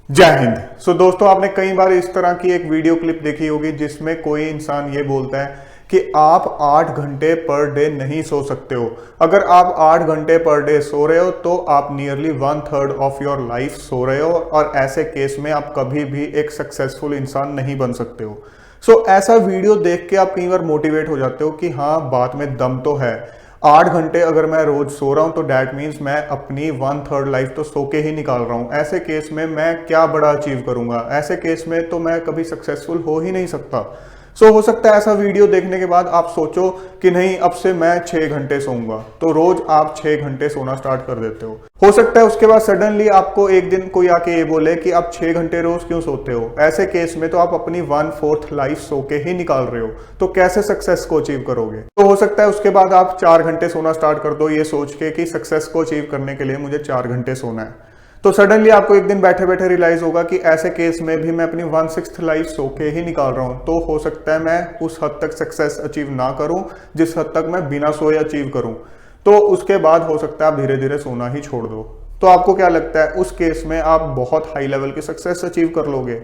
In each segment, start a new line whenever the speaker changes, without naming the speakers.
जय हिंद। दोस्तों, आपने कई बार इस तरह की एक वीडियो क्लिप देखी होगी जिसमें कोई इंसान ये बोलता है कि आप 8 घंटे पर डे नहीं सो सकते हो। अगर आप 8 घंटे पर डे सो रहे हो तो आप nearly 1/3 of your life so रहे हो, और ऐसे केस में आप कभी भी एक सक्सेसफुल इंसान नहीं बन सकते हो। ऐसा वीडियो देख के आप कई बार मोटिवेट हो जाते हो कि हाँ, बात में दम तो है। 8 घंटे अगर मैं रोज सो रहा हूं तो डैट मीन्स मैं अपनी 1/3 लाइफ तो सो के ही निकाल रहा हूं। ऐसे केस में मैं क्या बड़ा अचीव करूंगा? ऐसे केस में तो मैं कभी सक्सेसफुल हो ही नहीं सकता। हो सकता है ऐसा वीडियो देखने के बाद आप सोचो कि नहीं, अब से मैं 6 घंटे सोऊंगा, तो रोज आप 6 घंटे सोना स्टार्ट कर देते हो सकता है उसके बाद सडनली आपको एक दिन कोई आके ये बोले कि आप 6 घंटे रोज क्यों सोते हो। ऐसे केस में तो आप अपनी 1/4 लाइफ सो के ही निकाल रहे हो, तो कैसे सक्सेस को अचीव करोगे? तो हो सकता है उसके बाद आप 4 घंटे सोना स्टार्ट कर दो, ये सोच के कि सक्सेस को अचीव करने के लिए मुझे 4 घंटे सोना है। तो सडनली आपको एक दिन बैठे बैठे रियलाइज होगा कि ऐसे केस में भी मैं अपनी 1/6 लाइफ सो के ही निकाल रहा हूं, तो हो सकता है मैं उस हद तक सक्सेस अचीव ना करूं जिस हद तक मैं बिना सोए अचीव करूं। तो उसके बाद हो सकता है आप धीरे धीरे सोना ही छोड़ दो। तो आपको क्या लगता है, उस केस में आप बहुत हाई लेवल की सक्सेस अचीव कर लोगे?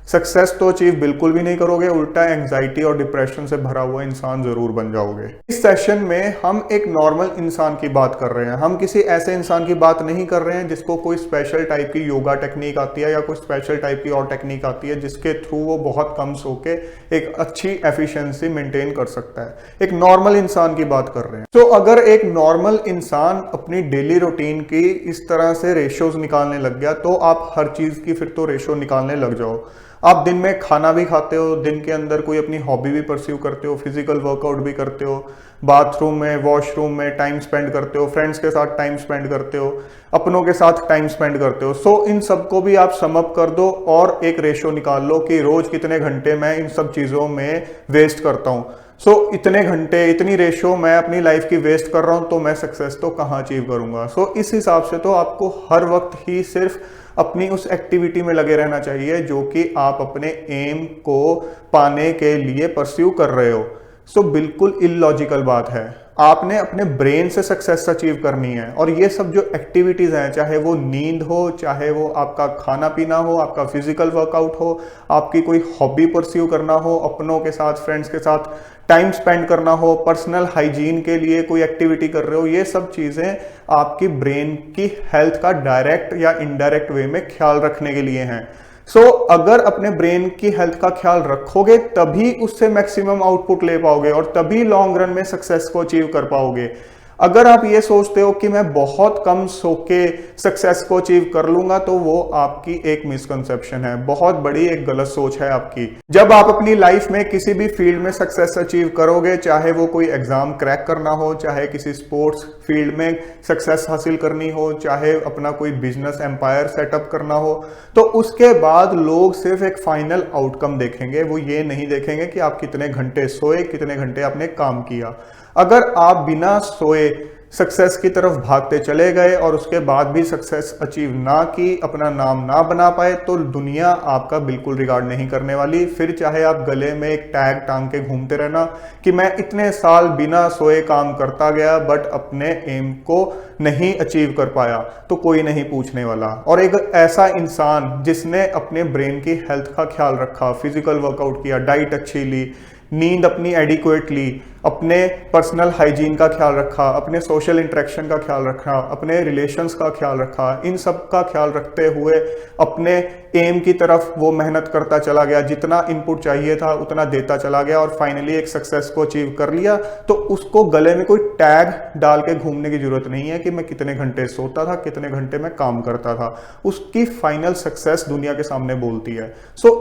सक्सेस तो अचीव बिल्कुल भी नहीं करोगे, उल्टा एंग्जाइटी और डिप्रेशन से भरा हुआ इंसान जरूर बन जाओगे। इस सेशन में हम एक नॉर्मल इंसान की बात कर रहे हैं। हम किसी ऐसे इंसान की बात नहीं कर रहे हैं जिसको कोई स्पेशल टाइप की योगा टेक्निक आती है या कोई स्पेशल टाइप की और टेक्निक आती है जिसके थ्रू वो बहुत कम सो के एक अच्छी एफिशिएंसी मेंटेन कर सकता है। एक नॉर्मल इंसान की बात कर रहे हैं। अगर एक नॉर्मल इंसान अपनी डेली रूटीन की इस तरह से रेशियोज निकालने लग गया तो आप हर चीज की फिर तो रेशियो निकालने लग जाओ। आप दिन में खाना भी खाते हो, दिन के अंदर कोई अपनी हॉबी भी परस्यू करते हो, फिजिकल वर्कआउट भी करते हो, बाथरूम में वॉशरूम में टाइम स्पेंड करते हो, फ्रेंड्स के साथ टाइम स्पेंड करते हो, अपनों के साथ टाइम स्पेंड करते हो। इन सबको भी आप सम अप कर दो और एक रेशियो निकाल लो कि रोज कितने घंटे मैं इन सब चीजों में वेस्ट करता हूँ। इतने घंटे, इतनी रेशियो मैं अपनी लाइफ की वेस्ट कर रहा हूं, तो मैं सक्सेस तो कहाँ अचीव करूंगा? इस हिसाब से तो आपको हर वक्त ही सिर्फ अपनी उस एक्टिविटी में लगे रहना चाहिए जो कि आप अपने एम को पाने के लिए परस्यू कर रहे हो। बिल्कुल इलॉजिकल बात है। आपने अपने ब्रेन से सक्सेस अचीव करनी है, और ये सब जो एक्टिविटीज हैं, चाहे वो नींद हो, चाहे वो आपका खाना पीना हो, आपका फिजिकल वर्कआउट हो, आपकी कोई हॉबी परस्यू करना हो, अपनों के साथ फ्रेंड्स के साथ टाइम स्पेंड करना हो, पर्सनल हाइजीन के लिए कोई एक्टिविटी कर रहे हो, ये सब चीजें आपकी ब्रेन की हेल्थ का डायरेक्ट या इनडायरेक्ट वे में ख्याल रखने के लिए हैं। अगर अपने ब्रेन की हेल्थ का ख्याल रखोगे तभी उससे मैक्सिमम आउटपुट ले पाओगे और तभी लॉन्ग रन में सक्सेस को अचीव कर पाओगे। अगर आप ये सोचते हो कि मैं बहुत कम सो के सक्सेस को अचीव कर लूंगा, तो वो आपकी एक मिसकंसेप्शन है, बहुत बड़ी एक गलत सोच है आपकी। जब आप अपनी लाइफ में किसी भी फील्ड में सक्सेस अचीव करोगे, चाहे वो कोई एग्जाम क्रैक करना हो, चाहे किसी स्पोर्ट्स फील्ड में सक्सेस हासिल करनी हो, चाहे अपना कोई बिजनेस एम्पायर सेटअप करना हो, तो उसके बाद लोग सिर्फ एक फाइनल आउटकम देखेंगे। वो ये नहीं देखेंगे कि आप कितने घंटे सोए, कितने घंटे आपने काम किया। अगर आप बिना सोए सक्सेस की तरफ भागते चले गए और उसके बाद भी सक्सेस अचीव ना की, अपना नाम ना बना पाए, तो दुनिया आपका बिल्कुल रिगार्ड नहीं करने वाली। फिर चाहे आप गले में एक टैग टांग के घूमते रहना कि मैं इतने साल बिना सोए काम करता गया बट अपने एम को नहीं अचीव कर पाया, तो कोई नहीं पूछने वाला। और एक ऐसा इंसान जिसने अपने ब्रेन की हेल्थ का ख्याल रखा, फिजिकल वर्कआउट किया, डाइट अच्छी ली, नींद अपनी एडिक्वेट ली, अपने पर्सनल हाइजीन का ख्याल रखा, अपने सोशल इंटरेक्शन का ख्याल रखा, अपने रिलेशंस का ख्याल रखा, इन सब का ख्याल रखते हुए अपने एम की तरफ वो मेहनत करता चला गया, जितना इनपुट चाहिए था उतना देता चला गया और फाइनली एक सक्सेस को अचीव कर लिया, तो उसको गले में कोई टैग डाल के घूमने की जरूरत नहीं है कि मैं कितने घंटे सोता था, कितने घंटे मैं काम करता था। उसकी फाइनल सक्सेस दुनिया के सामने बोलती है।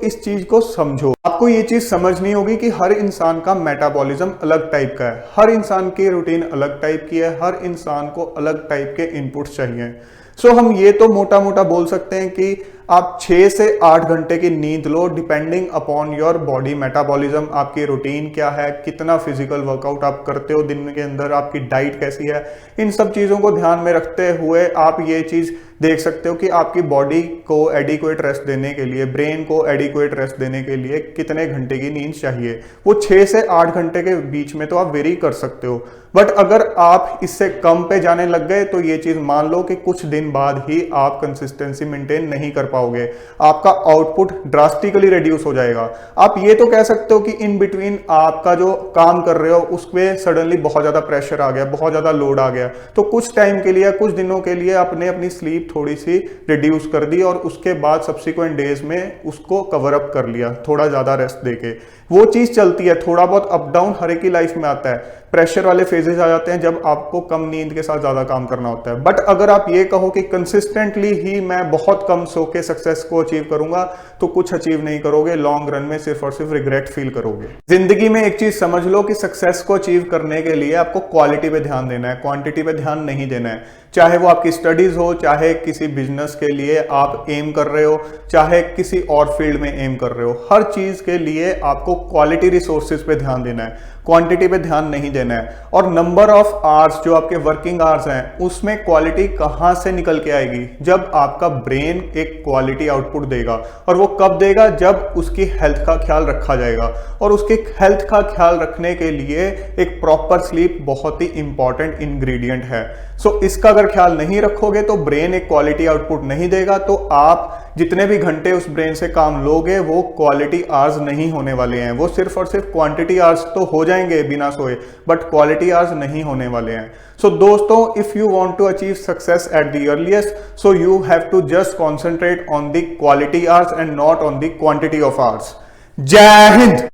इस चीज को समझो। आपको ये चीज समझनी होगी कि हर इंसान का मेटाबॉलिज्म अलग टाइप का है, हर इंसान की रूटीन अलग टाइप की है, हर इंसान को अलग टाइप के इनपुट्स चाहिए। हम ये तो मोटा मोटा बोल सकते हैं कि आप 6 से 8 घंटे की नींद लो, depending upon your body metabolism, आपकी रूटीन क्या है, कितना फिजिकल वर्कआउट आप करते हो दिन के अंदर, आपकी डाइट कैसी है, इन सब चीजों को ध्यान में रखते हुए आप ये चीज देख सकते हो कि आपकी बॉडी को एडिक्वेट रेस्ट देने के लिए, ब्रेन को एडिक्वेट रेस्ट देने के लिए कितने घंटे की नींद चाहिए। वो 6 से 8 घंटे के बीच में तो आप वेरी कर सकते हो, बट अगर आप इससे कम पे जाने लग गए तो ये चीज मान लो कि कुछ दिन बाद ही आप कंसिस्टेंसी मेंटेन नहीं कर पाओगे, आपका आउटपुट ड्रास्टिकली रिड्यूस हो जाएगा। आप ये तो कह सकते हो कि इन बिटवीन आपका जो काम कर रहे हो उस पर सडनली बहुत ज्यादा प्रेशर आ गया, बहुत ज्यादा लोड आ गया, तो कुछ टाइम के लिए, कुछ दिनों के लिए आपने अपनी स्लीप थोड़ी सी रिड्यूस कर दी और उसके बाद सब्सिक्वेंट डेज में उसको कवर अप कर लिया थोड़ा ज्यादा रेस्ट देके। वो चीज चलती है, थोड़ा बहुत अप डाउन हर एक की लाइफ में आता है। प्रेशर वाले फेजेस आ जाते हैं जब आपको कम नींद के साथ ज्यादा काम करना होता है। बट अगर आप ये कहो कि कंसिस्टेंटली ही मैं बहुत कम सो के सक्सेस को अचीव करूंगा, तो कुछ अचीव नहीं करोगे, लॉन्ग रन में सिर्फ और सिर्फ रिग्रेट फील करोगे। जिंदगी में एक चीज समझ लो कि सक्सेस को अचीव करने के लिए आपको क्वालिटी पे ध्यान देना है, क्वांटिटी पे ध्यान नहीं देना है। चाहे वो आपकी स्टडीज हो, चाहे किसी बिजनेस के लिए आप एम कर रहे हो, चाहे किसी और फील्ड में एम कर रहे हो, हर चीज के लिए आपको क्वालिटी रिसोर्सेज पे ध्यान देना है, क्वांटिटी पे ध्यान नहीं देना है। और नंबर ऑफ आवर्स जो आपके वर्किंग आवर्स हैं उसमें क्वालिटी कहां से निकल के आएगी? जब आपका ब्रेन एक क्वालिटी आउटपुट देगा। और वो कब देगा? जब उसकी हेल्थ का ख्याल रखा जाएगा। और उसके हेल्थ का ख्याल रखने के लिए एक प्रॉपर स्लीप बहुत ही इंपॉर्टेंट इंग्रेडिएंट है। सो इसका अगर ख्याल नहीं रखोगे तो ब्रेन एक क्वालिटी आउटपुट नहीं देगा, तो आप जितने भी घंटे उस ब्रेन से काम लोगे वो क्वालिटी आवर्स नहीं होने वाले हैं। वो सिर्फ और सिर्फ क्वांटिटी आवर्स तो हो जाएंगे बिना सोए, बट क्वालिटी आवर्स नहीं होने वाले हैं। सो दोस्तों, if you want to achieve success at the earliest, so you have to just concentrate on the quality hours and not on the quantity of hours. जय हिंद।